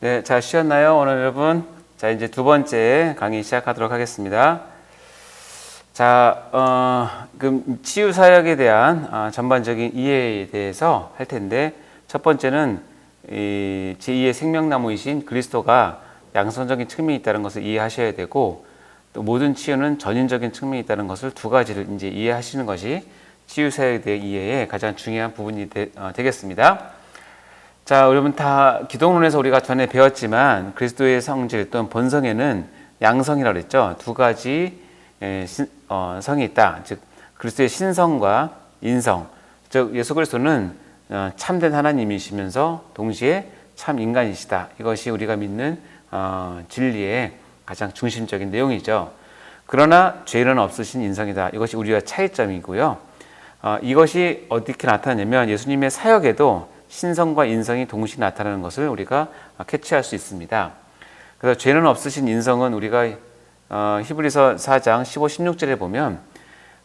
네, 잘 쉬었나요, 오늘 여러분? 자, 이제 두 번째 강의 시작하도록 하겠습니다. 자, 그럼 치유 사역에 대한 전반적인 이해에 대해서 할 텐데, 첫 번째는 이 제2의 생명나무이신 그리스도가 양성적인 측면이 있다는 것을 이해하셔야 되고, 또 모든 치유는 전인적인 측면이 있다는 것을 두 가지를 이제 이해하시는 것이 치유 사역에 대한 이해의 가장 중요한 부분이 되겠습니다. 자, 여러분 다 기독론에서 우리가 전에 배웠지만 그리스도의 성질 또는 본성에는 양성이라고 했죠. 두 가지 성이 있다. 즉 그리스도의 신성과 인성. 즉 예수 그리스도는 참된 하나님이시면서 동시에 참 인간이시다. 이것이 우리가 믿는 진리의 가장 중심적인 내용이죠. 그러나 죄는 없으신 인성이다. 이것이 우리와 차이점이고요. 이것이 어떻게 나타나냐면 예수님의 사역에도 신성과 인성이 동시에 나타나는 것을 우리가 캐치할 수 있습니다. 그래서 죄는 없으신 인성은 우리가 히브리서 4장 15, 16절에 보면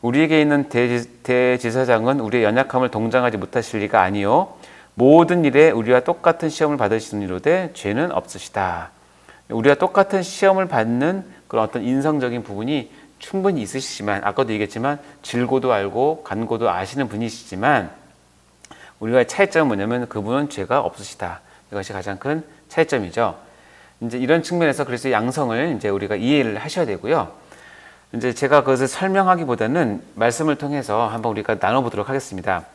우리에게 있는 대제사장은 우리의 연약함을 동정하지 못하실 리가 아니요 모든 일에 우리와 똑같은 시험을 받으시는 이로되 죄는 없으시다. 우리와 똑같은 시험을 받는 그런 어떤 인성적인 부분이 충분히 있으시지만 아까도 얘기했지만 질고도 알고 간고도 아시는 분이시지만 우리가 차이점은 뭐냐면 그분은 죄가 없으시다. 이것이 가장 큰 차이점이죠. 이제 이런 측면에서 그래서 양성을 이제 우리가 이해를 하셔야 되고요. 이제 제가 그것을 설명하기보다는 말씀을 통해서 한번 우리가 나눠보도록 하겠습니다.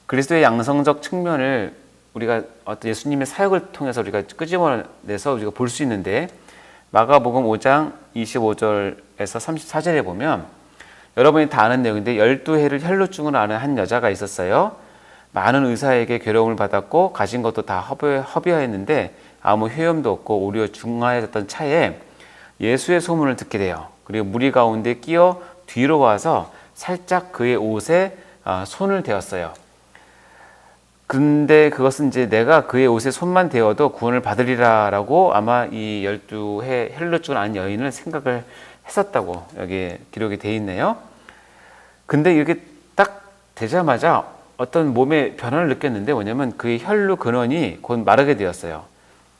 그리스도의 양성적 측면을 우리가 어떤 예수님의 사역을 통해서 우리가 끄집어내서 우리가 볼 수 있는데 마가복음 5장 25절에서 34절에 보면 여러분이 다 아는 내용인데 12해를 혈루증으로 앓는 한 여자가 있었어요. 많은 의사에게 괴로움을 받았고 가진 것도 다 허비하였는데 아무 효험도 없고 오히려 중하여졌던 차에 예수의 소문을 듣게 돼요. 그리고 무리 가운데 끼어 뒤로 와서 살짝 그의 옷에 손을 대었어요. 근데 그것은 이제 내가 그의 옷에 손만 대어도 구원을 받으리라라고 아마 이 12해 혈루증을 앓은 여인은 생각을 했었다고 여기 기록이 돼 있네요. 근데 이렇게 딱 되자마자 어떤 몸의 변화를 느꼈는데 뭐냐면 그의 혈루 근원이 곧 마르게 되었어요.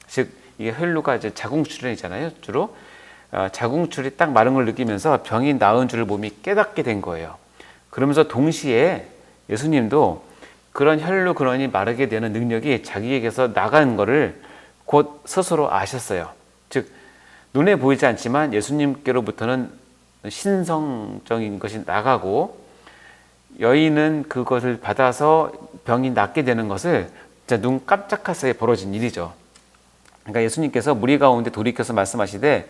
즉 이게 혈루가 이제 자궁출혈이잖아요. 주로 자궁출이 딱 마른 걸 느끼면서 병이 나은 줄을 몸이 깨닫게 된 거예요. 그러면서 동시에 예수님도 그런 혈루 근원이 마르게 되는 능력이 자기에게서 나간 거를 곧 스스로 아셨어요. 즉 눈에 보이지 않지만 예수님께로부터는 신성적인 것이 나가고 여인은 그것을 받아서 병이 낫게 되는 것을 진짜 눈 깜짝할 새에 벌어진 일이죠. 그러니까 예수님께서 무리 가운데 돌이켜서 말씀하시되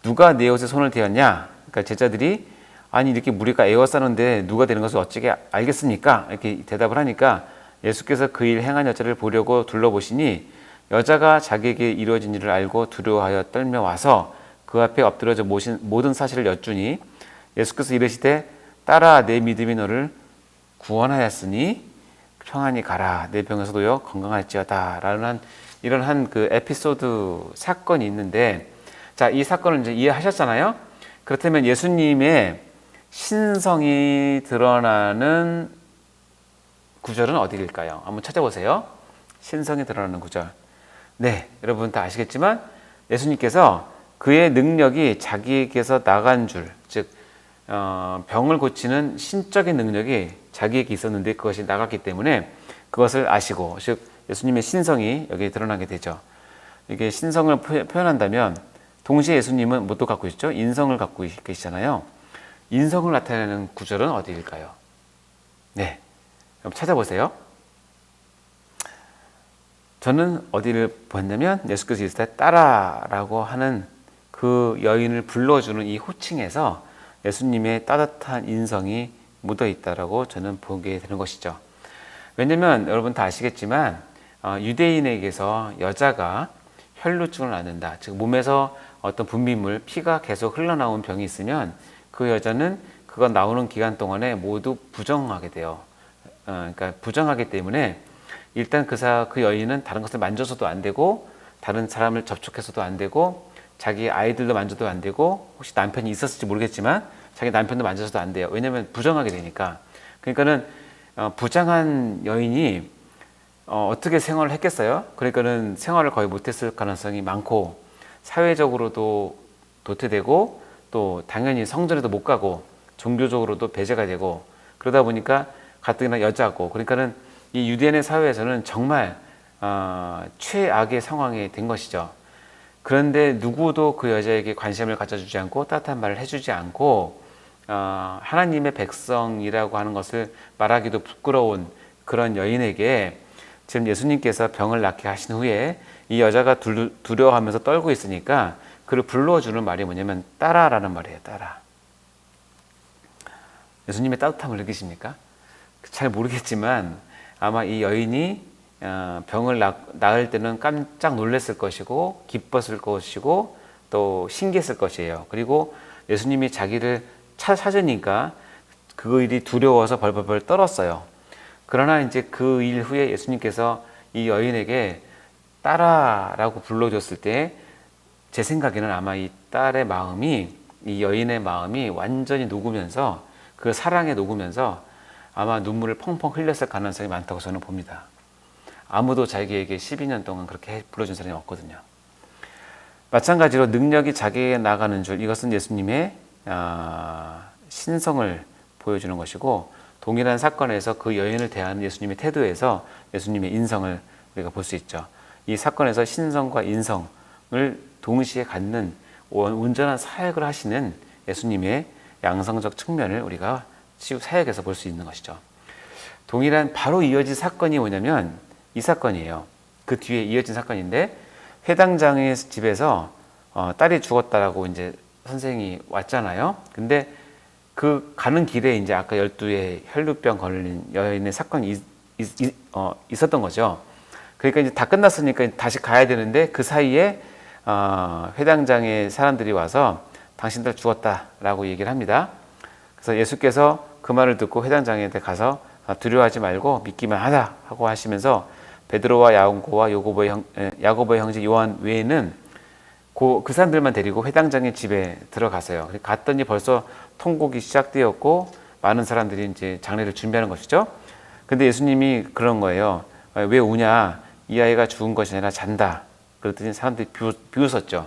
누가 내 옷에 손을 대었냐? 그러니까 제자들이 아니 이렇게 무리가 에워싸는데 누가 되는 것을 어찌게 알겠습니까? 이렇게 대답을 하니까 예수께서 그 일 행한 여자를 보려고 둘러보시니 여자가 자기에게 이루어진 일을 알고 두려워하여 떨며 와서 그 앞에 엎드려져 모든 사실을 여쭈니 예수께서 이르시되 딸아 내 믿음이 너를 구원하였으니 평안히 가라 내 병에서 놓여 건강할지어다 라는 이런 그 에피소드 사건이 있는데 자, 이 사건을 이제 이해하셨잖아요. 그렇다면 예수님의 신성이 드러나는 구절은 어디일까요? 한번 찾아보세요. 신성이 드러나는 구절. 네, 여러분 다 아시겠지만 예수님께서 그의 능력이 자기에게서 나간 줄, 즉 병을 고치는 신적인 능력이 자기에게 있었는데 그것이 나갔기 때문에 그것을 아시고 즉 예수님의 신성이 여기에 드러나게 되죠. 이게 신성을 표현한다면 동시에 예수님은 뭣도 갖고 있죠? 인성을 갖고 계시잖아요. 인성을 나타내는 구절은 어디일까요? 네, 그럼 찾아보세요. 저는 어디를 봤냐면 예수께서 이르시되 딸아라고 하는 그 여인을 불러주는 이 호칭에서 예수님의 따뜻한 인성이 묻어 있다라고 저는 보게 되는 것이죠. 왜냐면 여러분 다 아시겠지만 유대인에게서 여자가 혈루증을 앓는다. 즉 몸에서 어떤 분비물, 피가 계속 흘러나온 병이 있으면 그 여자는 그거 나오는 기간 동안에 모두 부정하게 돼요. 그러니까 부정하기 때문에 일단 그 여인은 다른 것을 만져서도 안 되고 다른 사람을 접촉해서도 안 되고 자기 아이들도 만져도 안 되고 혹시 남편이 있었을지 모르겠지만 자기 남편도 만져서도 안 돼요. 왜냐하면 부정하게 되니까. 그러니까는 부정한 여인이 어떻게 생활을 했겠어요? 그러니까는 생활을 거의 못했을 가능성이 많고, 사회적으로도 도태되고, 또 당연히 성전에도 못 가고, 종교적으로도 배제가 되고, 그러다 보니까 가뜩이나 여자고, 그러니까는 이 유대인의 사회에서는 정말 최악의 상황이 된 것이죠. 그런데 누구도 그 여자에게 관심을 가져주지 않고 따뜻한 말을 해주지 않고 하나님의 백성이라고 하는 것을 말하기도 부끄러운 그런 여인에게 지금 예수님께서 병을 낫게 하신 후에 이 여자가 두려워하면서 떨고 있으니까 그를 불러주는 말이 뭐냐면 따라라는 말이에요. 따라. 예수님의 따뜻함을 느끼십니까? 잘 모르겠지만 아마 이 여인이 병을 낳을 때는 깜짝 놀랐을 것이고 기뻤을 것이고 또 신기했을 것이에요. 그리고 예수님이 자기를 찾으니까 그 일이 두려워서 벌벌벌 떨었어요. 그러나 이제 그 일 후에 예수님께서 이 여인에게 딸아라고 불러줬을 때 제 생각에는 아마 이 딸의 마음이, 이 여인의 마음이 완전히 녹으면서 그 사랑에 녹으면서 아마 눈물을 펑펑 흘렸을 가능성이 많다고 저는 봅니다. 아무도 자기에게 12년 동안 그렇게 불러준 사람이 없거든요. 마찬가지로 능력이 자기에게 나가는 줄, 이것은 예수님의 신성을 보여주는 것이고, 동일한 사건에서 그 여인을 대하는 예수님의 태도에서 예수님의 인성을 우리가 볼 수 있죠. 이 사건에서 신성과 인성을 동시에 갖는 온전한 사역을 하시는 예수님의 양성적 측면을 우리가 치유 사역에서 볼 수 있는 것이죠. 동일한 바로 이어진 사건이 뭐냐면 이 사건이에요. 그 뒤에 이어진 사건인데, 회당장의 집에서 딸이 죽었다라고 이제 선생이 왔잖아요. 근데 그 가는 길에 이제 아까 12의 혈루병 걸린 여인의 사건이 있었던 거죠. 그러니까 이제 다 끝났으니까 다시 가야 되는데 그 사이에 회당장의 사람들이 와서 당신들 죽었다라고 얘기를 합니다. 그래서 예수께서 그 말을 듣고 회당장한테 가서 두려워하지 말고 믿기만 하다 하고 하시면서 베드로와 야고보와 야고보의 형제 요한 외에는 그 사람들만 데리고 회당장의 집에 들어가서요. 갔더니 벌써 통곡이 시작되었고 많은 사람들이 이제 장례를 준비하는 것이죠. 근데 예수님이 그런 거예요. 왜 우냐? 이 아이가 죽은 것이 아니라 잔다. 그랬더니 사람들이 비웃었죠.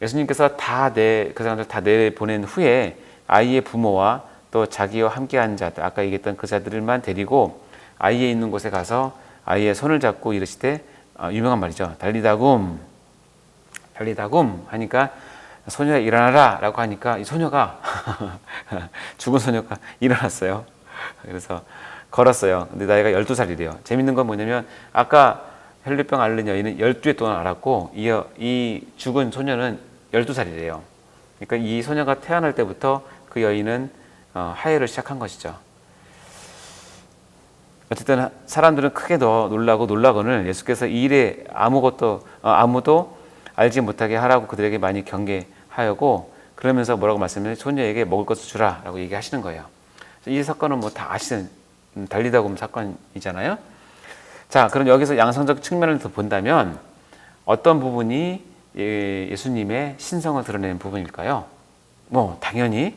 예수님께서 그 사람들 다 내보낸 후에 아이의 부모와 또 자기와 함께한 자들, 아까 얘기했던 그 자들만 데리고 아이의 있는 곳에 가서 아이의 손을 잡고 이르시되, 유명한 말이죠. 달리다굼 하니까 소녀야 일어나라 라고 하니까 이 소녀가 죽은 소녀가 일어났어요. 그래서 걸었어요. 근데 나이가 12살이래요. 재밌는 건 뭐냐면 아까 혈류병 앓는 여인은 12해 동안 앓았고 이 죽은 소녀는 12살이래요. 그러니까 이 소녀가 태어날 때부터 그 여인은 하혈을 시작한 것이죠. 어쨌든 사람들은 크게 더 놀라거늘 예수께서 이 일에 아무도 알지 못하게 하라고 그들에게 많이 경계하였고, 그러면서 뭐라고 말씀해요? 소녀에게 먹을 것을 주라 라고 얘기하시는 거예요. 이 사건은 뭐 다 아시는 달리다굼 사건이잖아요. 자, 그럼 여기서 양성적 측면을 더 본다면 어떤 부분이 예수님의 신성을 드러내는 부분일까요? 뭐 당연히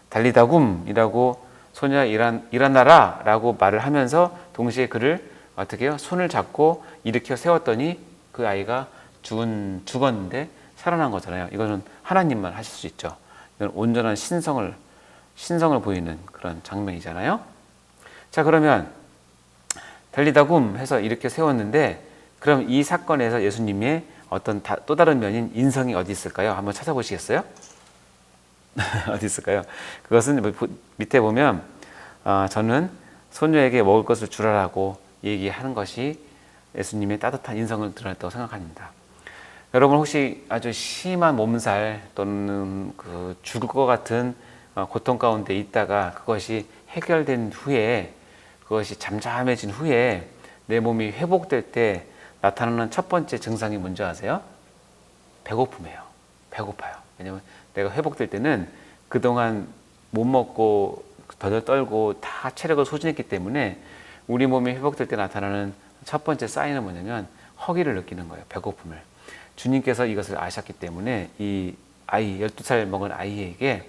달리다굼이라고 소녀야 일어나라 라고 말을 하면서 동시에 그를 어떻게 해요? 손을 잡고 일으켜 세웠더니 그 아이가 죽었는데 살아난 거잖아요. 이거는 하나님만 하실 수 있죠. 이건 온전한 신성을 보이는 그런 장면이잖아요. 자, 그러면 달리다굼 해서 이렇게 세웠는데, 그럼 이 사건에서 예수님의 어떤 또 다른 면인 인성이 어디 있을까요? 한번 찾아보시겠어요? 어디 있을까요? 그것은 밑에 보면 저는 소녀에게 먹을 것을 주라라고 얘기하는 것이 예수님의 따뜻한 인성을 드러냈다고 생각합니다. 여러분 혹시 아주 심한 몸살 또는 죽을 것 같은 고통 가운데 있다가 그것이 해결된 후에, 그것이 잠잠해진 후에 내 몸이 회복될 때 나타나는 첫 번째 증상이 뭔지 아세요? 배고픔이에요. 배고파요. 왜냐면 내가 회복될 때는 그동안 못 먹고 더덜 떨고 다 체력을 소진했기 때문에 우리 몸이 회복될 때 나타나는 첫 번째 사인은 뭐냐면 허기를 느끼는 거예요. 배고픔을. 주님께서 이것을 아셨기 때문에 이 아이, 12살 먹은 아이에게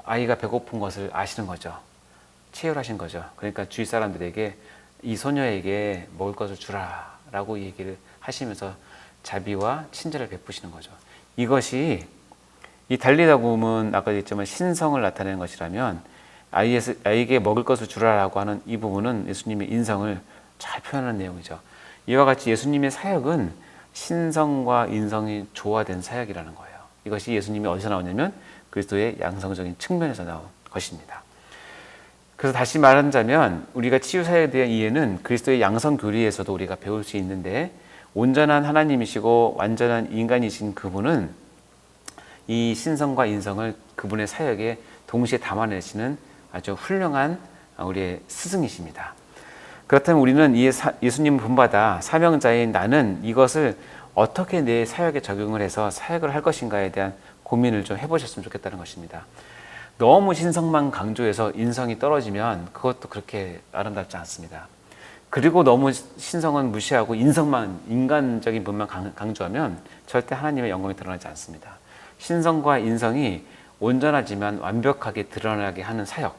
아이가 배고픈 것을 아시는 거죠. 체혈하신 거죠. 그러니까 주위 사람들에게 이 소녀에게 먹을 것을 주라라고 얘기를 하시면서 자비와 친절을 베푸시는 거죠. 이것이 이 달리다굼은 아까 얘기했지만 신성을 나타내는 것이라면 아이에게 먹을 것을 주라라고 하는 이 부분은 예수님의 인성을 잘 표현하는 내용이죠. 이와 같이 예수님의 사역은 신성과 인성이 조화된 사역이라는 거예요. 이것이 예수님이 어디서 나오냐면 그리스도의 양성적인 측면에서 나온 것입니다. 그래서 다시 말하자면 우리가 치유사역에 대한 이해는 그리스도의 양성교리에서도 우리가 배울 수 있는데, 온전한 하나님이시고 완전한 인간이신 그분은 이 신성과 인성을 그분의 사역에 동시에 담아내시는 아주 훌륭한 우리의 스승이십니다. 그렇다면 우리는 예수님을 본받아 사명자인 나는 이것을 어떻게 내 사역에 적용을 해서 사역을 할 것인가에 대한 고민을 좀 해보셨으면 좋겠다는 것입니다. 너무 신성만 강조해서 인성이 떨어지면 그것도 그렇게 아름답지 않습니다. 그리고 너무 신성은 무시하고 인성만, 인간적인 부분만 강조하면 절대 하나님의 영광이 드러나지 않습니다. 신성과 인성이 온전하지만 완벽하게 드러나게 하는 사역,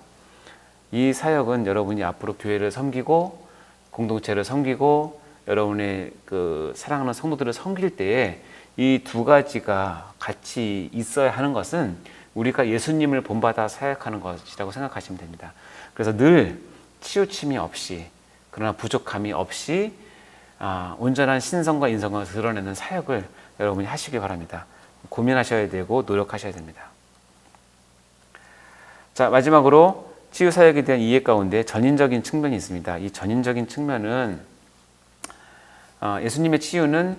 이 사역은 여러분이 앞으로 교회를 섬기고 공동체를 섬기고 여러분의 그 사랑하는 성도들을 섬길 때에 이 두 가지가 같이 있어야 하는 것은 우리가 예수님을 본받아 사역하는 것이라고 생각하시면 됩니다. 그래서 늘 치우침이 없이, 그러나 부족함이 없이 온전한 신성과 인성을 드러내는 사역을 여러분이 하시기 바랍니다. 고민하셔야 되고 노력하셔야 됩니다. 자, 마지막으로 치유 사역에 대한 이해 가운데 전인적인 측면이 있습니다. 이 전인적인 측면은 예수님의 치유는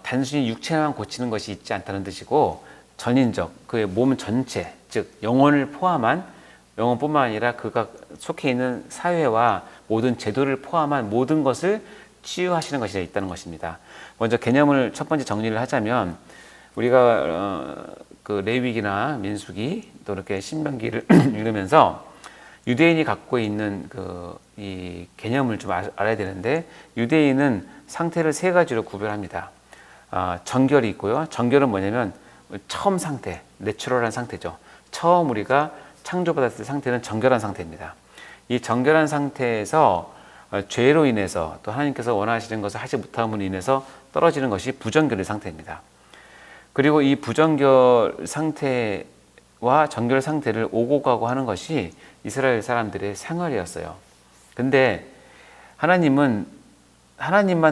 단순히 육체만 고치는 것이 있지 않다는 뜻이고, 전인적, 그의 몸 전체, 즉 영혼을 포함한, 영혼뿐만 아니라 그가 속해 있는 사회와 모든 제도를 포함한 모든 것을 치유하시는 것이 있다는 것입니다. 먼저 개념을 첫 번째 정리를 하자면, 우리가 그 레위기나 민수기 또 이렇게 신명기를 읽으면서 유대인이 갖고 있는 이 개념을 좀 알아야 되는데, 유대인은 상태를 세 가지로 구별합니다. 정결이 있고요. 정결은 뭐냐면 처음 상태, 내추럴한 상태죠. 처음 우리가 창조받았을 때 상태는 정결한 상태입니다. 이 정결한 상태에서 죄로 인해서 또 하나님께서 원하시는 것을 하지 못함으로 인해서 떨어지는 것이 부정결의 상태입니다. 그리고 이 부정결 상태와 정결 상태를 오고 가고 하는 것이 이스라엘 사람들의 생활이었어요. 근데 하나님만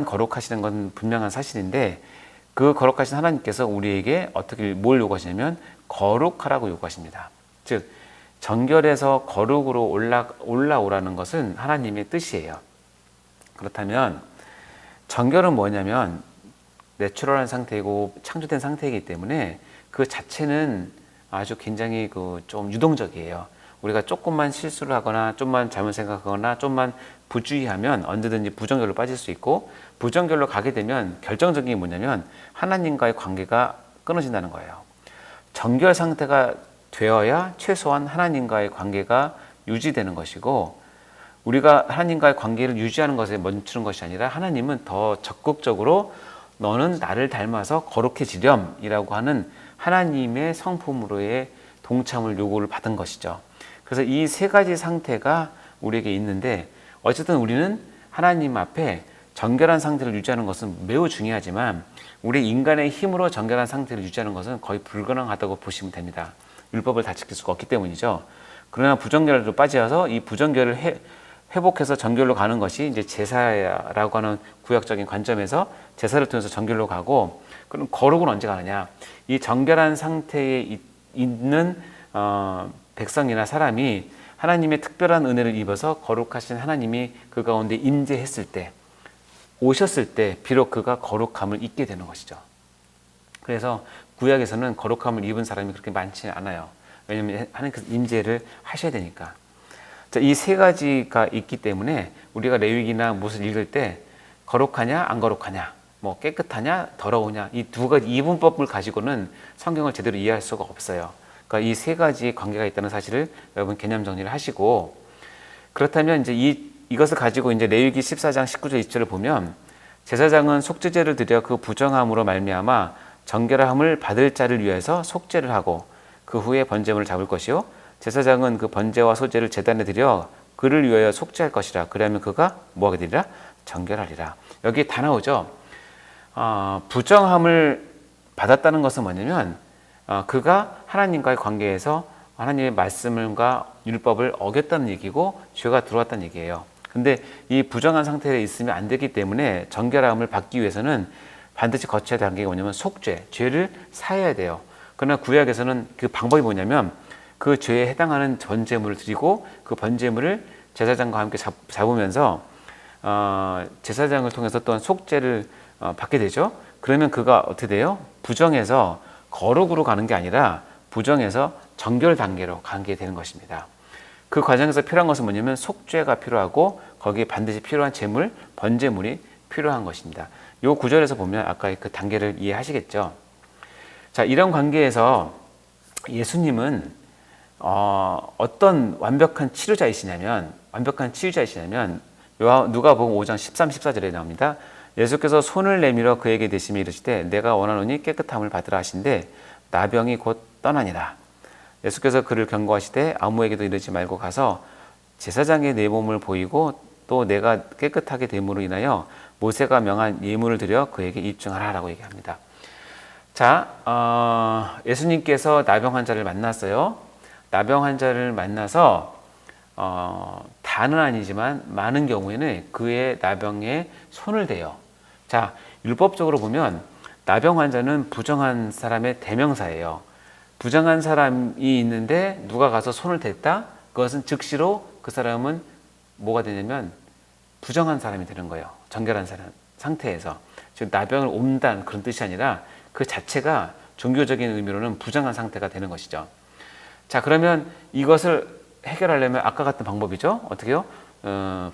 거룩하시는 건 분명한 사실인데, 그 거룩하신 하나님께서 우리에게 뭘 요구하시냐면 거룩하라고 요구하십니다. 즉 정결에서 거룩으로 올라오라는 것은 하나님의 뜻이에요. 그렇다면 정결은 뭐냐면 내추럴한 상태이고 창조된 상태이기 때문에 그 자체는 아주 굉장히 좀 유동적이에요. 우리가 조금만 실수를 하거나 좀만 잘못 생각하거나 좀만 부주의하면 언제든지 부정결로 빠질 수 있고, 부정결로 가게 되면 결정적인 게 뭐냐면 하나님과의 관계가 끊어진다는 거예요. 정결 상태가 되어야 최소한 하나님과의 관계가 유지되는 것이고, 우리가 하나님과의 관계를 유지하는 것에 멈추는 것이 아니라 하나님은 더 적극적으로 너는 나를 닮아서 거룩해지렴 이라고 하는 하나님의 성품으로의 동참을 요구를 받은 것이죠. 그래서 이 세 가지 상태가 우리에게 있는데, 어쨌든 우리는 하나님 앞에 정결한 상태를 유지하는 것은 매우 중요하지만 우리 인간의 힘으로 정결한 상태를 유지하는 것은 거의 불가능하다고 보시면 됩니다. 율법을 다 지킬 수가 없기 때문이죠. 그러나 부정결로 빠져서 이 부정결을 회복해서 정결로 가는 것이 이제 제사라고 하는 구약적인 관점에서 제사를 통해서 정결로 가고, 그럼 거룩은 언제 가느냐? 이 정결한 상태에 있는 백성이나 사람이 하나님의 특별한 은혜를 입어서 거룩하신 하나님이 그 가운데 임재했을 때, 오셨을 때 비록 그가 거룩함을 입게 되는 것이죠. 그래서 구약에서는 거룩함을 입은 사람이 그렇게 많지 않아요. 왜냐하면 하나님께서 임재를 하셔야 되니까. 이 세 가지가 있기 때문에 우리가 레위기나 못을 읽을 때 거룩하냐 안 거룩하냐, 뭐 깨끗하냐 더러우냐, 이 두 가지 이분법을 가지고는 성경을 제대로 이해할 수가 없어요. 그러니까 이 세 가지 관계가 있다는 사실을 여러분 개념 정리를 하시고, 그렇다면 이제 이것을 가지고 이제 레위기 14장 19절 20절을 보면, 제사장은 속죄제를 드려 그 부정함으로 말미암아 정결함을 받을 자를 위해서 속죄를 하고 그 후에 번제물을 잡을 것이요, 제사장은 그 번제와 소제를 제단에 드려 그를 위하여 속죄할 것이라. 그러면 그가 뭐하게 되리라? 정결하리라. 여기 다 나오죠. 부정함을 받았다는 것은 뭐냐면 그가 하나님과의 관계에서 하나님의 말씀과 율법을 어겼다는 얘기고 죄가 들어왔다는 얘기예요. 근데 이 부정한 상태에 있으면 안 되기 때문에 정결함을 받기 위해서는 반드시 거쳐야 될 단계가 뭐냐면 속죄, 죄를 사해야 돼요. 그러나 구약에서는 그 방법이 뭐냐면 그 죄에 해당하는 번제물을 드리고 그 번제물을 제사장과 함께 잡으면서 제사장을 통해서 또한 속죄를 받게 되죠. 그러면 그가 어떻게 돼요? 부정에서 거룩으로 가는 게 아니라 부정에서 정결 단계로 가게 되는 것입니다. 그 과정에서 필요한 것은 뭐냐면 속죄가 필요하고 거기에 반드시 필요한 제물, 번제물이 필요한 것입니다. 이 구절에서 보면 아까 그 단계를 이해하시겠죠. 자, 이런 관계에서 예수님은 어떤 완벽한 치유자이시냐면 누가복음 5장 13, 14절에 나옵니다. 예수께서 손을 내밀어 그에게 대시며 이르시되 내가 원하노니 깨끗함을 받으라 하신대 나병이 곧 떠나니라. 예수께서 그를 경고하시되 아무에게도 이르지 말고 가서 제사장의 내 몸을 보이고 또 내가 깨끗하게 됨으로 인하여 모세가 명한 예물을 드려 그에게 입증하라라고 얘기합니다. 자, 예수님께서 나병 환자를 만났어요. 나병 환자를 만나서 다는 아니지만 많은 경우에는 그의 나병에 손을 대요. 자, 율법적으로 보면 나병 환자는 부정한 사람의 대명사예요. 부정한 사람이 있는데 누가 가서 손을 댔다? 그것은 즉시로 그 사람은 뭐가 되냐면 부정한 사람이 되는 거예요. 정결한 사람 상태에서. 즉 나병을 옮는다는 그런 뜻이 아니라 그 자체가 종교적인 의미로는 부정한 상태가 되는 것이죠. 자, 그러면 이것을 해결하려면 아까 같은 방법이죠. 어떻게요?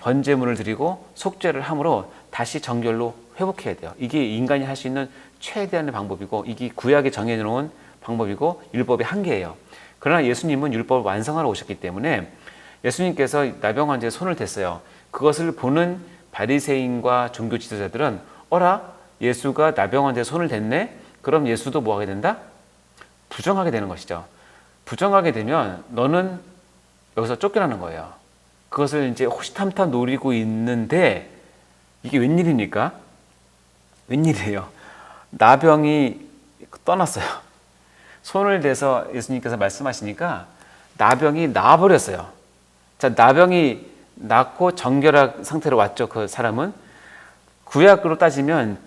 번제물을 드리고 속죄를 함으로 다시 정결로 회복해야 돼요. 이게 인간이 할 수 있는 최대한의 방법이고 이게 구약에 정해놓은 방법이고 율법의 한계예요. 그러나 예수님은 율법을 완성하러 오셨기 때문에 예수님께서 나병 환자의 손을 댔어요. 그것을 보는 바리새인과 종교 지도자들은 어라? 예수가 나병 환자의 손을 댔네? 그럼 예수도 뭐 하게 된다? 부정하게 되는 것이죠. 부정하게 되면 너는 여기서 쫓겨나는 거예요. 그것을 이제 호시탐탐 노리고 있는데 이게 웬일입니까? 웬일이에요. 나병이 떠났어요. 손을 대서 예수님께서 말씀하시니까 나병이 나아버렸어요. 자, 나병이 낫고 정결한 상태로 왔죠. 그 사람은 구약으로 따지면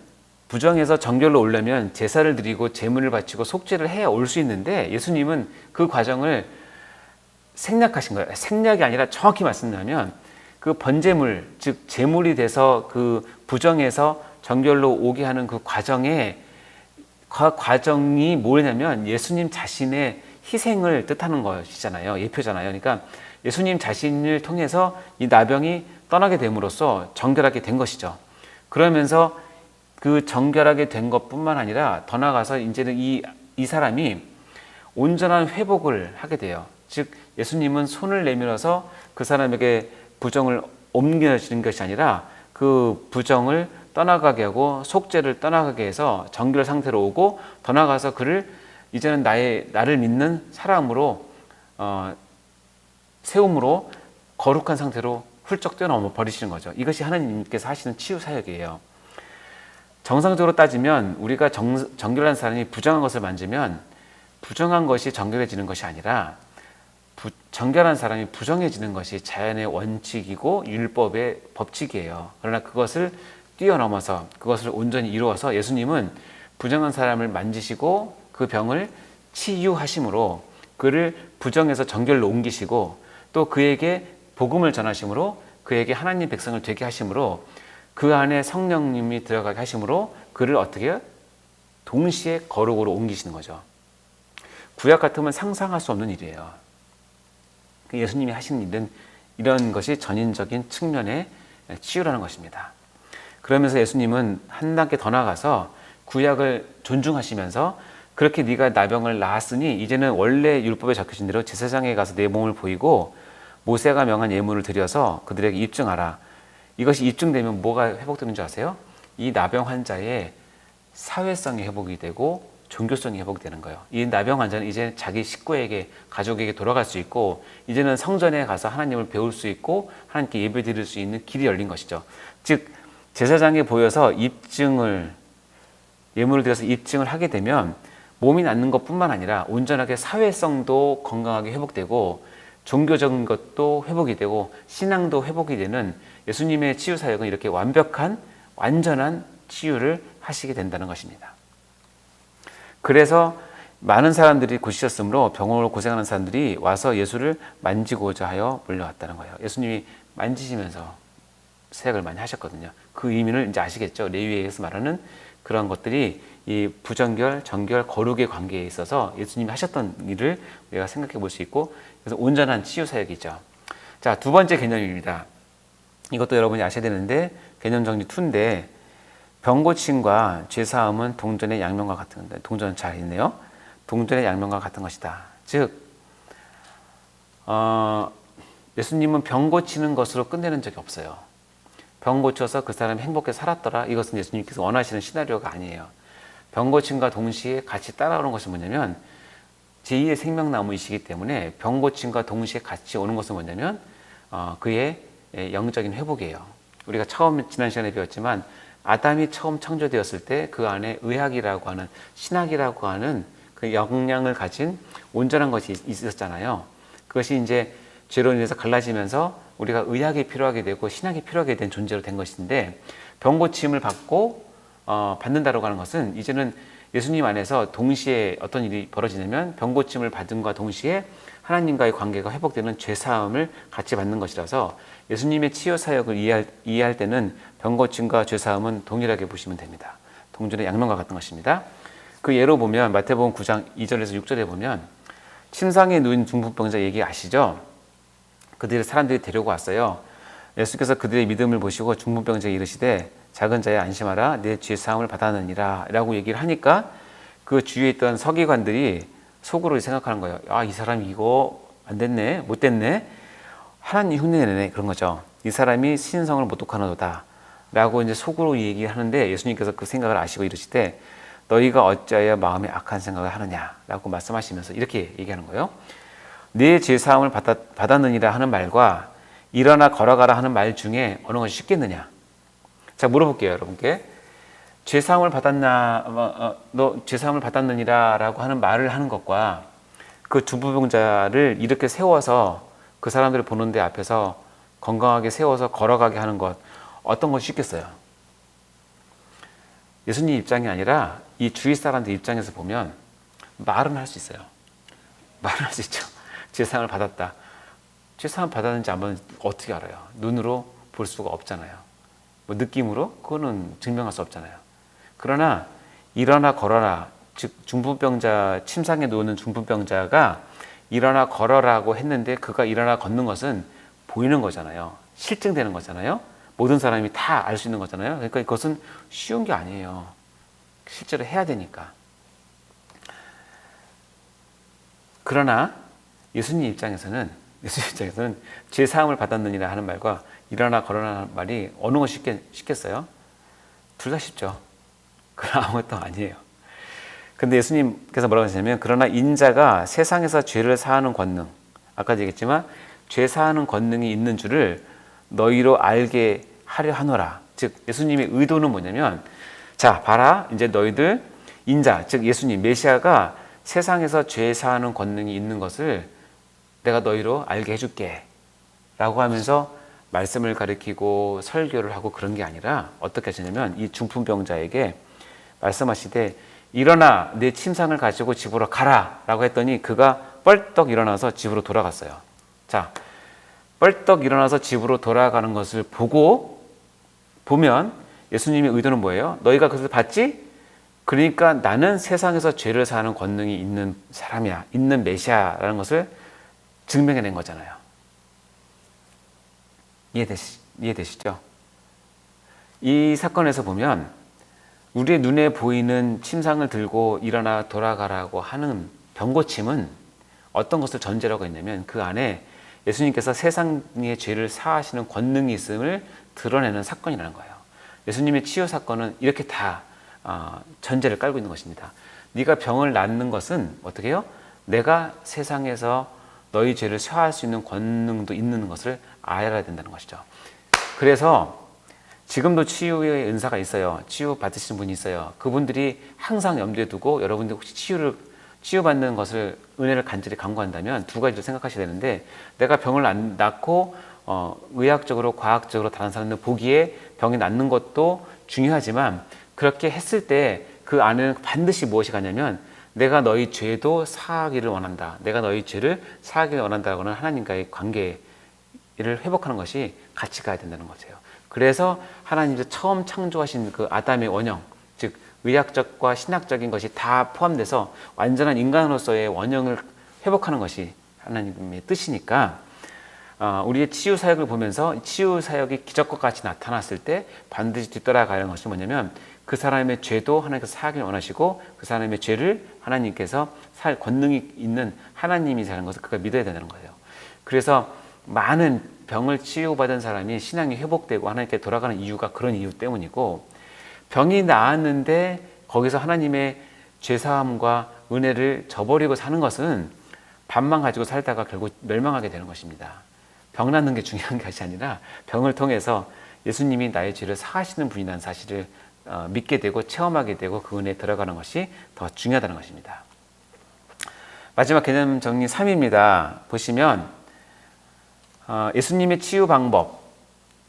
부정에서 정결로 오려면 제사를 드리고 제물을 바치고 속죄를 해야 올 수 있는데 예수님은 그 과정을 생략하신 거예요. 생략이 아니라 정확히 말씀드리면 그 번제물, 즉 제물이 돼서 그 부정에서 정결로 오게 하는 그 과정이 뭐냐면 예수님 자신의 희생을 뜻하는 것이잖아요. 예표잖아요. 그러니까 예수님 자신을 통해서 이 나병이 떠나게 됨으로써 정결하게 된 것이죠. 그러면서 그 정결하게 된 것뿐만 아니라 더 나아가서 이제는 이 사람이 온전한 회복을 하게 돼요. 즉 예수님은 손을 내밀어서 그 사람에게 부정을 옮겨주는 것이 아니라 그 부정을 떠나가게 하고 속죄를 떠나가게 해서 정결 상태로 오고 더 나아가서 그를 이제는 나를 믿는 사람으로 세움으로 거룩한 상태로 훌쩍 뛰어넘어 버리시는 거죠. 이것이 하나님께서 하시는 치유 사역이에요. 정상적으로 따지면 우리가 정결한 사람이 부정한 것을 만지면 부정한 것이 정결해지는 것이 아니라 정결한 사람이 부정해지는 것이 자연의 원칙이고 율법의 법칙이에요. 그러나 그것을 뛰어넘어서 그것을 온전히 이루어서 예수님은 부정한 사람을 만지시고 그 병을 치유하심으로 그를 부정에서 정결로 옮기시고 또 그에게 복음을 전하심으로 그에게 하나님 백성을 되게 하심으로 그 안에 성령님이 들어가게 하심으로 그를 어떻게 해요? 동시에 거룩으로 옮기시는 거죠. 구약 같으면 상상할 수 없는 일이에요. 예수님이 하시는 일은 이런 것이 전인적인 측면의 치유라는 것입니다. 그러면서 예수님은 한 단계 더 나가서 구약을 존중하시면서 그렇게 네가 나병을 나았으니 이제는 원래 율법에 적혀진 대로 제사장에 가서 내 몸을 보이고 모세가 명한 예물을 드려서 그들에게 입증하라. 이것이 입증되면 뭐가 회복되는 줄 아세요? 이 나병 환자의 사회성이 회복이 되고 종교성이 회복되는 거예요. 이 나병 환자는 이제 자기 식구에게, 가족에게 돌아갈 수 있고, 이제는 성전에 가서 하나님을 배울 수 있고 하나님께 예배 드릴 수 있는 길이 열린 것이죠. 즉 제사장에 보여서 예물을 드려서 입증을 하게 되면 몸이 낫는 것뿐만 아니라 온전하게 사회성도 건강하게 회복되고 종교적인 것도 회복이 되고 신앙도 회복이 되는 예수님의 치유 사역은 이렇게 완전한 치유를 하시게 된다는 것입니다. 그래서 많은 사람들이 고치셨으므로 병으로 고생하는 사람들이 와서 예수를 만지고자 하여 몰려왔다는 거예요. 예수님이 만지시면서 사역을 많이 하셨거든요. 그 의미를 이제 아시겠죠? 레위기에서 말하는 그런 것들이 이 부정결, 정결, 거룩의 관계에 있어서 예수님이 하셨던 일을 우리가 생각해 볼 수 있고, 그래서 온전한 치유 사역이죠. 자, 두 번째 개념입니다. 이것도 여러분이 아셔야 되는데 개념 정리 2인데, 병고침과 죄사함은 동전의 양면과 같은 건데, 동전 잘 있네요. 동전의 양면과 같은 것이다. 즉 예수님은 병 고치는 것으로 끝내는 적이 없어요. 병 고쳐서 그 사람이 행복하게 살았더라, 이것은 예수님께서 원하시는 시나리오가 아니에요. 병 고침과 동시에 같이 따라오는 것이 뭐냐면 제2의 생명나무이시기 때문에 병 고침과 동시에 같이 오는 것은 뭐냐면 그의 영적인 회복이에요. 우리가 지난 시간에 배웠지만 아담이 처음 창조되었을 때 그 안에 의학이라고 하는, 신학이라고 하는 그 역량을 가진 온전한 것이 있었잖아요. 그것이 이제 죄로 인해서 갈라지면서 우리가 의학이 필요하게 되고 신학이 필요하게 된 존재로 된 것인데, 병고침을 받는다라고 하는 것은 이제는 예수님 안에서 동시에 어떤 일이 벌어지냐면 병고침을 받음과 동시에 하나님과의 관계가 회복되는 죄사함을 같이 받는 것이라서 예수님의 치유 사역을 이해할 때는 병고침과 죄사함은 동일하게 보시면 됩니다. 동전의 양면과 같은 것입니다. 그 예로 보면 마태복음 9장 2절에서 6절에 보면 침상에 누운 중풍병자 얘기 아시죠? 사람들이 데리고 왔어요. 예수께서 그들의 믿음을 보시고 중풍병자에게 이르시되 작은 자야 안심하라, 내 죄 사함을 받았느니라 라고 얘기를 하니까 그 주위에 있던 서기관들이 속으로 생각하는 거예요. 이 사람이 이거 안 됐네, 못 됐네, 하나님 흉내내네, 그런 거죠. 이 사람이 신성을 모독하노다 라고 이제 속으로 얘기하는데, 예수님께서 그 생각을 아시고 이르시되 너희가 어찌하여 마음에 악한 생각을 하느냐 라고 말씀하시면서 이렇게 얘기하는 거예요. 내 죄사함을 받았느니라 하는 말과 일어나 걸어가라 하는 말 중에 어느 것이 쉽겠느냐. 자, 물어볼게요, 여러분께. 죄사함을 너 죄사함을 받았느니라 라고 하는 말을 하는 것과 그 중풍병자를 이렇게 세워서 그 사람들을 보는데 앞에서 건강하게 세워서 걸어가게 하는 것, 어떤 것이 쉽겠어요? 예수님 입장이 아니라 이 주위 사람들 입장에서 보면 말은 할 수 있어요. 말은 할 수 있죠. 죄사함을 받았다. 죄사함 받았는지 안 받았는지 어떻게 알아요? 눈으로 볼 수가 없잖아요. 뭐 느낌으로? 그거는 증명할 수 없잖아요. 그러나 일어나 걸어라, 즉 침상에 누우는 중풍병자가 일어나 걸어라고 했는데 그가 일어나 걷는 것은 보이는 거잖아요. 실증되는 거잖아요. 모든 사람이 다 알 수 있는 거잖아요. 그러니까 이것은 쉬운 게 아니에요. 실제로 해야 되니까. 그러나 예수님 입장에서는 죄사함을 받았느니라 하는 말과 일어나 걸어라는 말이 어느 것이 쉽겠어요? 둘 다 쉽죠. 그러나 아무것도 아니에요. 근데 예수님께서 뭐라고 하시냐면, 그러나 인자가 세상에서 죄를 사하는 권능, 아까도 얘기했지만 죄 사하는 권능이 있는 줄을 너희로 알게 하려 하노라. 즉 예수님의 의도는 뭐냐면, 자 봐라, 이제 너희들 인자, 즉 예수님 메시아가 세상에서 죄 사하는 권능이 있는 것을 내가 너희로 알게 해줄게 라고 하면서 말씀을 가리키고 설교를 하고 그런 게 아니라 어떻게 하시냐면, 이 중풍병자에게 말씀하시되 일어나 내 침상을 가지고 집으로 가라 라고 했더니 그가 뻘떡 일어나서 집으로 돌아갔어요. 자, 뻘떡 일어나서 집으로 돌아가는 것을 보면 예수님의 의도는 뭐예요? 너희가 그것을 봤지? 그러니까 나는 세상에서 죄를 사하는 권능이 있는 사람이야, 있는 메시아라는 것을 증명해낸 거잖아요. 이해되시죠? 이 사건에서 보면 우리의 눈에 보이는 침상을 들고 일어나 돌아가라고 하는 병고침은 어떤 것을 전제로 하고 있냐면, 그 안에 예수님께서 세상의 죄를 사하시는 권능이 있음을 드러내는 사건이라는 거예요. 예수님의 치유 사건은 이렇게 다 전제를 깔고 있는 것입니다. 네가 병을 낫는 것은 어떻게 해요? 내가 세상에서 너희 죄를 쇄할 수 있는 권능도 있는 것을 알아야 된다는 것이죠. 그래서 지금도 치유의 은사가 있어요. 치유 받으시는 분이 있어요. 그분들이 항상 염두에 두고 여러분들 혹시 치유받는 것을 은혜를 간절히 간구한다면 두 가지를 생각하셔야 되는데, 내가 병을 안 낫고 의학적으로 과학적으로 다른 사람들 보기에 병이 낫는 것도 중요하지만, 그렇게 했을 때 그 안에는 반드시 무엇이 가냐면 내가 너희 죄도 사하기를 원한다. 내가 너희 죄를 사하기를 원한다고는 하나님과의 관계를 회복하는 것이 같이 가야 된다는 거죠. 그래서 하나님께서 처음 창조하신 그 아담의 원형, 즉 의학적과 신학적인 것이 다 포함돼서 완전한 인간으로서의 원형을 회복하는 것이 하나님의 뜻이니까, 우리의 치유 사역을 보면서 치유 사역이 기적과 같이 나타났을 때 반드시 뒤따라가야 하는 것이 뭐냐면, 그 사람의 죄도 하나님께서 사하기를 원하시고 그 사람의 죄를 하나님께서 살 권능이 있는 하나님이라는 것을 그가 믿어야 된다는 거예요. 그래서 많은 병을 치유받은 사람이 신앙이 회복되고 하나님께 돌아가는 이유가 그런 이유 때문이고, 병이 나았는데 거기서 하나님의 죄사함과 은혜를 저버리고 사는 것은 밥만 가지고 살다가 결국 멸망하게 되는 것입니다. 병 낫는 게 중요한 것이 아니라 병을 통해서 예수님이 나의 죄를 사하시는 분이라는 사실을 믿게 되고 체험하게 되고 그 은혜에 들어가는 것이 더 중요하다는 것입니다. 마지막 개념 정리 3입니다. 보시면 예수님의 치유 방법,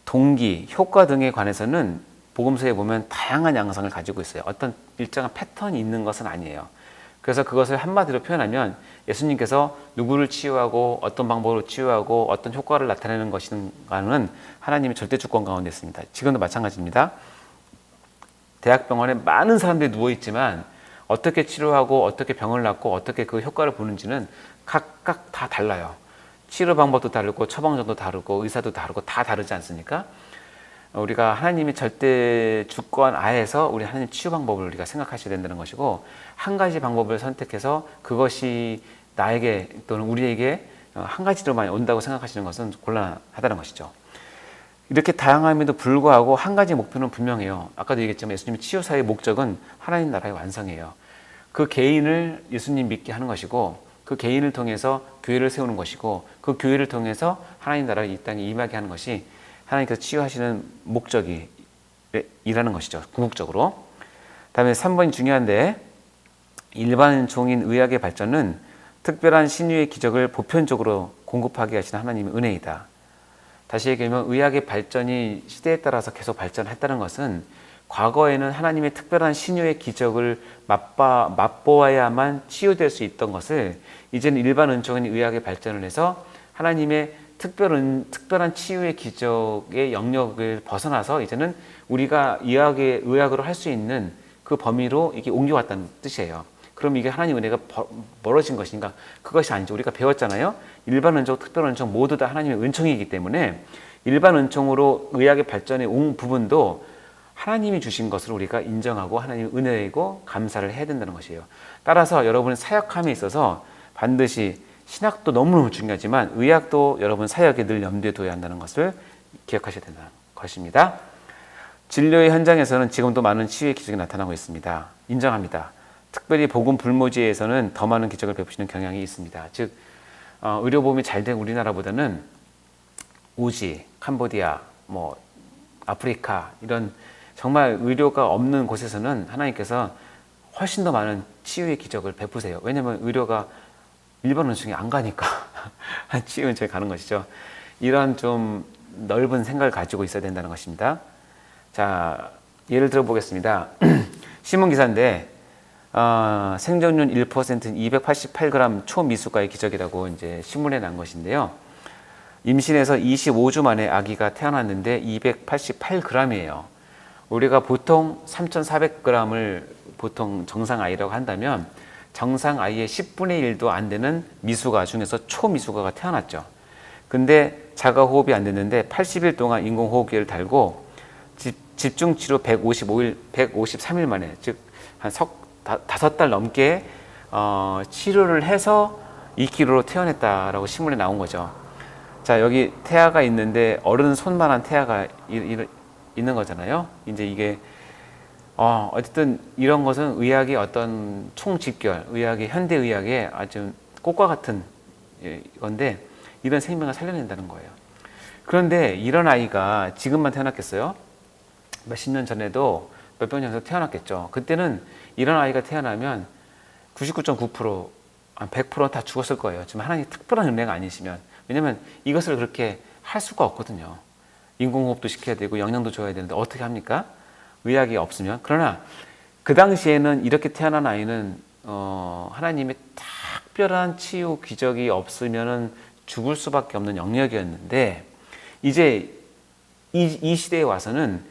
동기, 효과 등에 관해서는 복음서에 보면 다양한 양상을 가지고 있어요. 어떤 일정한 패턴이 있는 것은 아니에요. 그래서 그것을 한마디로 표현하면 예수님께서 누구를 치유하고 어떤 방법으로 치유하고 어떤 효과를 나타내는 것인가는 하나님의 절대 주권 가운데 있습니다. 지금도 마찬가지입니다. 대학병원에 많은 사람들이 누워있지만 어떻게 치료하고 어떻게 병을 낫고 어떻게 그 효과를 보는지는 각각 다 달라요. 치료 방법도 다르고 처방전도 다르고 의사도 다르고 다 다르지 않습니까? 우리가 하나님의 절대 주권 아래에서 우리 하나님 치유 방법을 우리가 생각하셔야 된다는 것이고, 한 가지 방법을 선택해서 그것이 나에게 또는 우리에게 한 가지로만 온다고 생각하시는 것은 곤란하다는 것이죠. 이렇게 다양함에도 불구하고 한 가지 목표는 분명해요. 아까도 얘기했지만 예수님의 치유사의 목적은 하나님 나라의 완성이에요. 그 개인을 예수님 믿게 하는 것이고, 그 개인을 통해서 교회를 세우는 것이고, 그 교회를 통해서 하나님 나라가 이 땅에 임하게 하는 것이 하나님께서 치유하시는 목적이라는 것이죠. 궁극적으로. 다음에 3번이 중요한데, 일반 종인 의학의 발전은 특별한 신유의 기적을 보편적으로 공급하게 하시는 하나님의 은혜이다. 다시 얘기하면 의학의 발전이 시대에 따라서 계속 발전했다는 것은 과거에는 하나님의 특별한 신유의 기적을 맛보아야만 치유될 수 있던 것을 이제는 일반 은총인 의학의 발전을 해서 하나님의 특별한 치유의 기적의 영역을 벗어나서 이제는 우리가 의학으로 할 수 있는 그 범위로 이게 옮겨왔다는 뜻이에요. 그럼 이게 하나님 은혜가 멀어진 것인가? 그것이 아니죠. 우리가 배웠잖아요. 일반 은총, 특별 은총 모두 다 하나님의 은총이기 때문에 일반 은총으로 의학의 발전에 온 부분도 하나님이 주신 것을 우리가 인정하고 하나님의 은혜이고 감사를 해야 된다는 것이에요. 따라서 여러분의 사역함에 있어서 반드시 신학도 너무너무 중요하지만 의학도 여러분 사역에 늘 염두에 둬야 한다는 것을 기억하셔야 된다는 것입니다. 진료의 현장에서는 지금도 많은 치유의 기적이 나타나고 있습니다. 인정합니다. 특별히 복음 불모지에서는 더 많은 기적을 베푸시는 경향이 있습니다. 즉 의료보험이 잘 된 우리나라보다는 우지, 캄보디아, 아프리카 이런 정말 의료가 없는 곳에서는 하나님께서 훨씬 더 많은 치유의 기적을 베푸세요. 왜냐하면 의료가 일반 은총이 안 가니까 치유 은총이 가는 것이죠. 이런 좀 넓은 생각을 가지고 있어야 된다는 것입니다. 자, 예를 들어 보겠습니다. 신문기사인데 생존율 1%는 288g 초미수가의 기적이라고 이제 신문에 난 것인데요. 임신해서 25주 만에 아기가 태어났는데 288g이에요. 우리가 보통 3,400g을 보통 정상 아이라고 한다면 정상 아이의 10분의 1도 안 되는 미수가 중에서 초미수가가 태어났죠. 근데 자가 호흡이 안 됐는데 80일 동안 인공호흡기를 달고 집중치료 153일 만에, 즉 한 5달 넘게 치료를 해서 2kg로 태어났다라고 신문에 나온 거죠. 자, 여기 태아가 있는데 어른 손만한 태아가 있는 거잖아요. 이제 이게 어쨌든 이런 것은 의학의 어떤 총집결, 의학의 현대의학의 아주 꽃과 같은 건데 이런 생명을 살려낸다는 거예요. 그런데 이런 아이가 지금만 태어났겠어요? 몇십 년 전에도 몇백 년 전에 태어났겠죠. 그때는 이런 아이가 태어나면 99.9%, 한 100%다 죽었을 거예요. 지금 하나님 특별한 은혜가 아니시면. 왜냐면 이것을 그렇게 할 수가 없거든요. 인공호흡도 시켜야 되고 영양도 줘야 되는데 어떻게 합니까? 의학이 없으면. 그러나 그 당시에는 이렇게 태어난 아이는 하나님의 특별한 치유 기적이 없으면은 죽을 수밖에 없는 영역이었는데 이제 이 시대에 와서는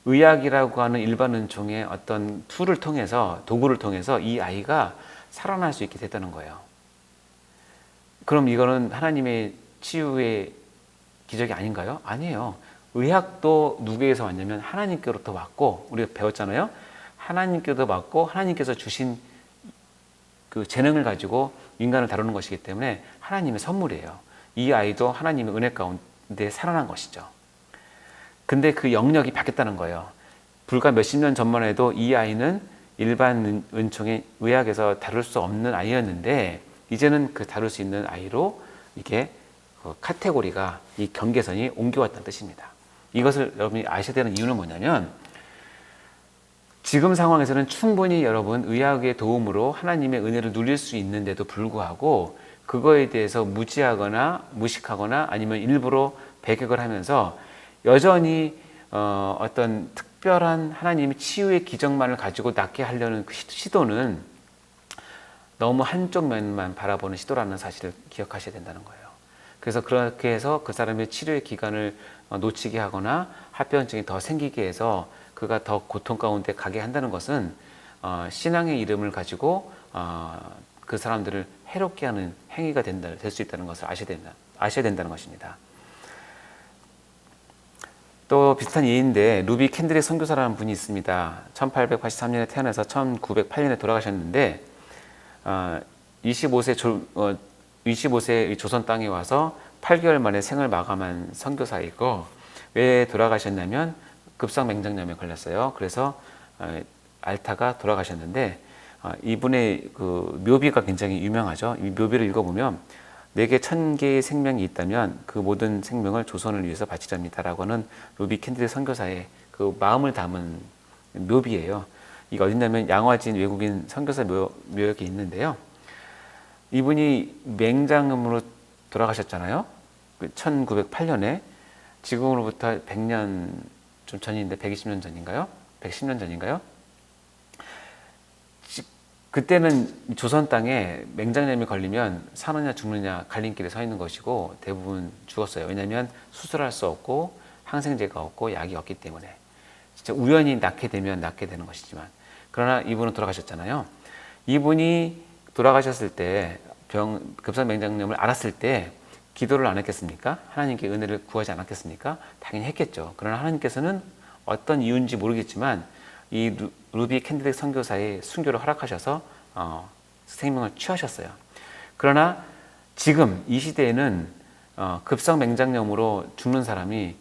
의학이라고 하는 일반 은총의 어떤 툴을 통해서 도구를 통해서 이 아이가 살아날 수 있게 됐다는 거예요. 그럼 이거는 하나님의 치유의 기적이 아닌가요? 아니에요. 의학도 누구에게서 왔냐면 하나님께로부터 왔고 우리가 배웠잖아요. 하나님께로부터 왔고 하나님께서 주신 그 재능을 가지고 인간을 다루는 것이기 때문에 하나님의 선물이에요. 이 아이도 하나님의 은혜 가운데 살아난 것이죠. 근데 그 영역이 바뀌었다는 거예요. 불과 몇십 년 전만 해도 이 아이는 일반 은총의 의학에서 다룰 수 없는 아이였는데 이제는 그 다룰 수 있는 아이로 이게 카테고리가 이 경계선이 옮겨왔다는 뜻입니다. 이것을 여러분이 아셔야 되는 이유는 뭐냐면 지금 상황에서는 충분히 여러분 의학의 도움으로 하나님의 은혜를 누릴 수 있는데도 불구하고 그거에 대해서 무지하거나 무식하거나 아니면 일부러 배격을 하면서 여전히 어떤 특별한 하나님의 치유의 기적만을 가지고 낫게 하려는 그 시도는 너무 한쪽 면만 바라보는 시도라는 사실을 기억하셔야 된다는 거예요. 그래서 그렇게 해서 그 사람의 치료의 기간을 놓치게 하거나 합병증이 더 생기게 해서 그가 더 고통 가운데 가게 한다는 것은 신앙의 이름을 가지고 그 사람들을 해롭게 하는 행위가 될 수 있다는 것을 아셔야 된다는 것입니다. 또 비슷한 예인데 루비 캔드릭 선교사라는 분이 있습니다. 1883년에 태어나서 1908년에 돌아가셨는데 25세 조선 땅에 와서 8개월 만에 생을 마감한 선교사이고 왜 돌아가셨냐면 급성맹장염에 걸렸어요. 그래서 알타가 돌아가셨는데 이분의 그 묘비가 굉장히 유명하죠. 이 묘비를 읽어보면 내게 1000개의 생명이 있다면 그 모든 생명을 조선을 위해서 바치렵니다라고 하는 루비 캔드릭 선교사의 그 마음을 담은 묘비예요. 이게 어딨냐면 양화진 외국인 선교사 묘역이 있는데요. 이분이 맹장염으로 돌아가셨잖아요. 1908년에 지금으로부터 100년 좀 전인데 120년 전인가요? 110년 전인가요? 그때는 조선 땅에 맹장염이 걸리면 사느냐 죽느냐 갈림길에 서 있는 것이고 대부분 죽었어요. 왜냐하면 수술할 수 없고 항생제가 없고 약이 없기 때문에 진짜 우연히 낫게 되면 낫게 되는 것이지만 그러나 이분은 돌아가셨잖아요. 이분이 돌아가셨을 때 급성맹장염을 알았을 때 기도를 안 했겠습니까? 하나님께 은혜를 구하지 않았겠습니까? 당연히 했겠죠. 그러나 하나님께서는 어떤 이유인지 모르겠지만 이 루비 캔드릭 선교사의 순교를 허락하셔서 생명을 취하셨어요. 그러나 지금 이 시대에는 급성맹장염으로 죽는 사람이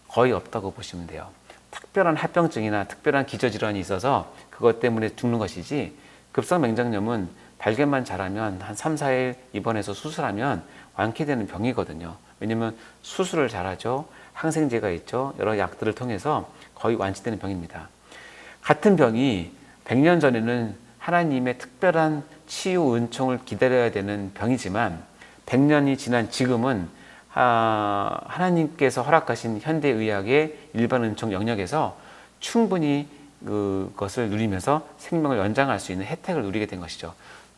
거의 없다고 보시면 돼요. 특별한 합병증이나 특별한 기저질환이 있어서 그것 때문에 죽는 것이지 급성맹장염은 발견만 잘하면 한 3, 4일 입원해서 수술하면 완쾌되는 병이거든요. 왜냐하면 수술을 잘하죠. 항생제가 있죠. 여러 약들을 통해서 거의 완치되는 병입니다. 같은 병이 100년 전에는 하나님의 특별한 치유 은총을 기다려야 되는 병이지만 100년이 지난 지금은 하나님께서 허락하신 현대의학의 일반 은총 영역에서 충분히 그것을 누리면서 생명을 연장할 수 있는 혜택을 누리게 된 것이죠.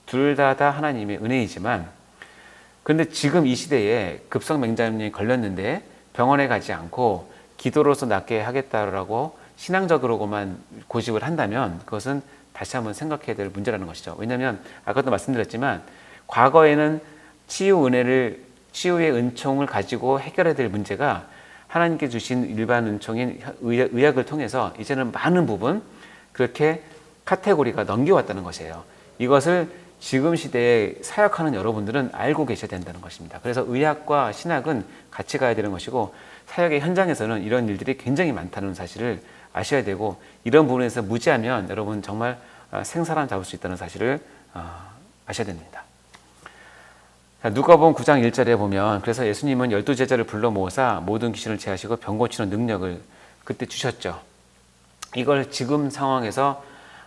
둘 다 하나님의 은혜이지만 그런데 지금 이 시대에 급성맹장염이 걸렸는데 병원에 가지 않고 기도로서 낫게 하겠다라고 신앙적으로만 고집을 한다면 그것은 다시 한번 생각해야 될 문제라는 것이죠. 왜냐하면 아까도 말씀드렸지만 과거에는 치유의 은총을 가지고 해결해야 될 문제가 하나님께 주신 일반 은총인 의학을 통해서 이제는 많은 부분 그렇게 카테고리가 넘겨왔다는 것이에요. 이것을 지금 시대에 사역하는 여러분들은 알고 계셔야 된다는 것입니다. 그래서 의학과 신학은 같이 가야 되는 것이고 사역의 현장에서는 이런 일들이 굉장히 많다는 사실을 아셔야 되고, 이런 부분에서 무지하면 여러분 정말 생사람 잡을 수 있다는 사실을 아셔야 됩니다. 누가복음 9장 1절에 보면, 그래서 예수님은 12제자를 불러 모으사 모든 귀신을 제하시고 병 고치는 능력을 그때 주셨죠. 이걸 지금 상황에서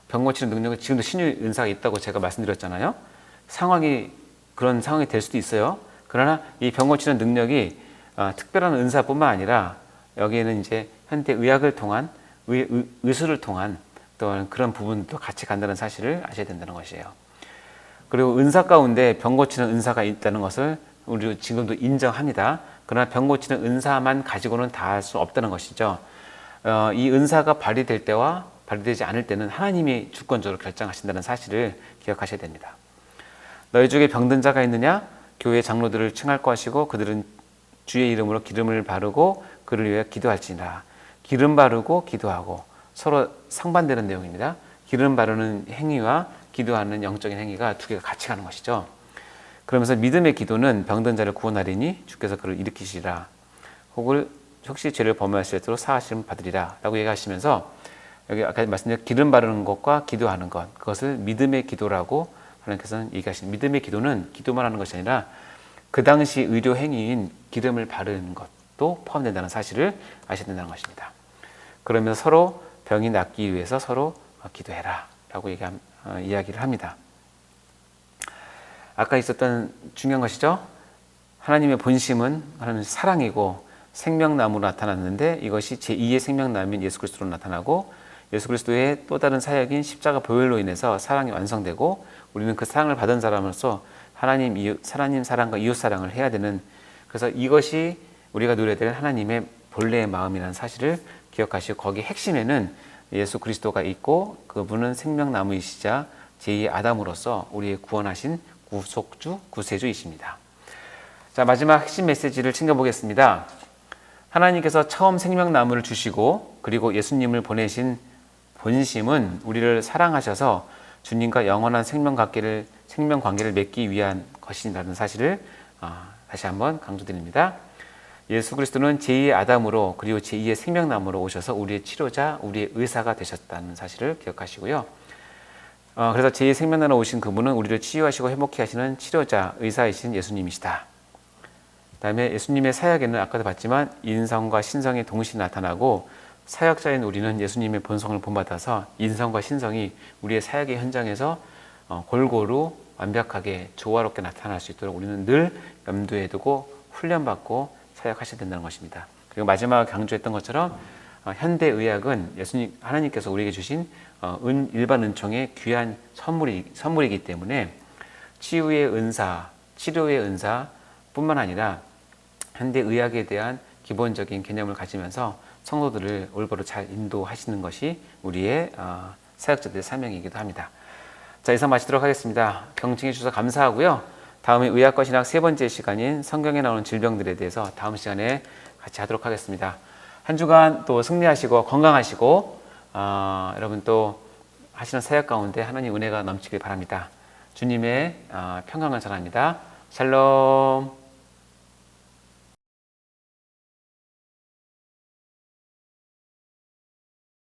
병 고치는 능력은 지금도 신유 은사가 있다고 제가 말씀드렸잖아요. 그런 상황이 될 수도 있어요. 그러나 이 병 고치는 능력이 특별한 은사뿐만 아니라 여기에는 이제 현대 의학을 통한 의술을 통한 또 그런 부분도 같이 간다는 사실을 아셔야 된다는 것이에요. 그리고 은사 가운데 병 고치는 은사가 있다는 것을 우리 지금도 인정합니다. 그러나 병 고치는 은사만 가지고는 다 할 수 없다는 것이죠. 이 은사가 발휘될 때와 발휘되지 않을 때는 하나님이 주권적으로 결정하신다는 사실을 기억하셔야 됩니다. 너희 중에 병든 자가 있느냐? 교회 장로들을 칭할 것이고 그들은 주의 이름으로 기름을 바르고 그를 위해 기도할지니라. 기름 바르고 기도하고 서로 상반되는 내용입니다. 기름 바르는 행위와 기도하는 영적인 행위가 두 개가 같이 가는 것이죠. 그러면서 믿음의 기도는 병든 자를 구원하리니 주께서 그를 일으키시리라. 혹시 죄를 범하였을지라도 사하심을 받으리라 라고 얘기하시면서, 여기 아까 말씀드린 기름 바르는 것과 기도하는 것, 그것을 믿음의 기도라고 하나님께서는 얘기하신, 믿음의 기도는 기도만 하는 것이 아니라 그 당시 의료 행위인 기름을 바르는 것도 포함된다는 사실을 아셔야 된다는 것입니다. 그러면서 서로 병이 낫기 위해서 서로 기도해라 라고 이야기를 합니다. 아까 있었던 중요한 것이죠. 하나님의 본심은 하나님의 사랑이고 생명나무로 나타났는데, 이것이 제2의 생명나무인 예수 그리스도로 나타나고, 예수 그리스도의 또 다른 사역인 십자가 보혈로 인해서 사랑이 완성되고, 우리는 그 사랑을 받은 사람으로서 하나님 사랑과 이웃 사랑을 해야 되는, 그래서 이것이 우리가 누려야 될 하나님의 본래의 마음이라는 사실을 기억하시고, 거기 핵심에는 예수 그리스도가 있고 그분은 생명나무이시자 제2의 아담으로서 우리의 구원하신 구속주, 구세주이십니다. 자, 마지막 핵심 메시지를 챙겨보겠습니다. 하나님께서 처음 생명나무를 주시고 그리고 예수님을 보내신 본심은 우리를 사랑하셔서 주님과 영원한 생명관계를 맺기 위한 것이라는 사실을 다시 한번 강조드립니다. 예수 그리스도는 제2의 아담으로 그리고 제2의 생명나무로 오셔서 우리의 치료자, 우리의 의사가 되셨다는 사실을 기억하시고요. 그래서 제2의 생명나무로 오신 그분은 우리를 치유하시고 회복케 하시는 치료자, 의사이신 예수님이시다. 그다음에 예수님의 사역에는 아까도 봤지만 인성과 신성이 동시에 나타나고, 사역자인 우리는 예수님의 본성을 본받아서 인성과 신성이 우리의 사역의 현장에서 골고루 완벽하게 조화롭게 나타날 수 있도록 우리는 늘 염두에 두고 훈련받고 사역하셔야 된다는 것입니다. 그리고 마지막 강조했던 것처럼 현대의학은 하나님께서 우리에게 주신 일반 은총의 귀한 선물이기 때문에 치유의 은사, 치료의 은사 뿐만 아니라 현대의학에 대한 기본적인 개념을 가지면서 성도들을 올바로 잘 인도하시는 것이 우리의 사역자들의 사명이기도 합니다. 자, 이상 마치도록 하겠습니다. 경청해 주셔서 감사하고요. 다음에 의학과 신학 세 번째 시간인 성경에 나오는 질병들에 대해서 다음 시간에 같이 하도록 하겠습니다. 한 주간 또 승리하시고 건강하시고 여러분 또 하시는 사역 가운데 하나님 은혜가 넘치길 바랍니다. 주님의 평강을 전합니다. 샬롬.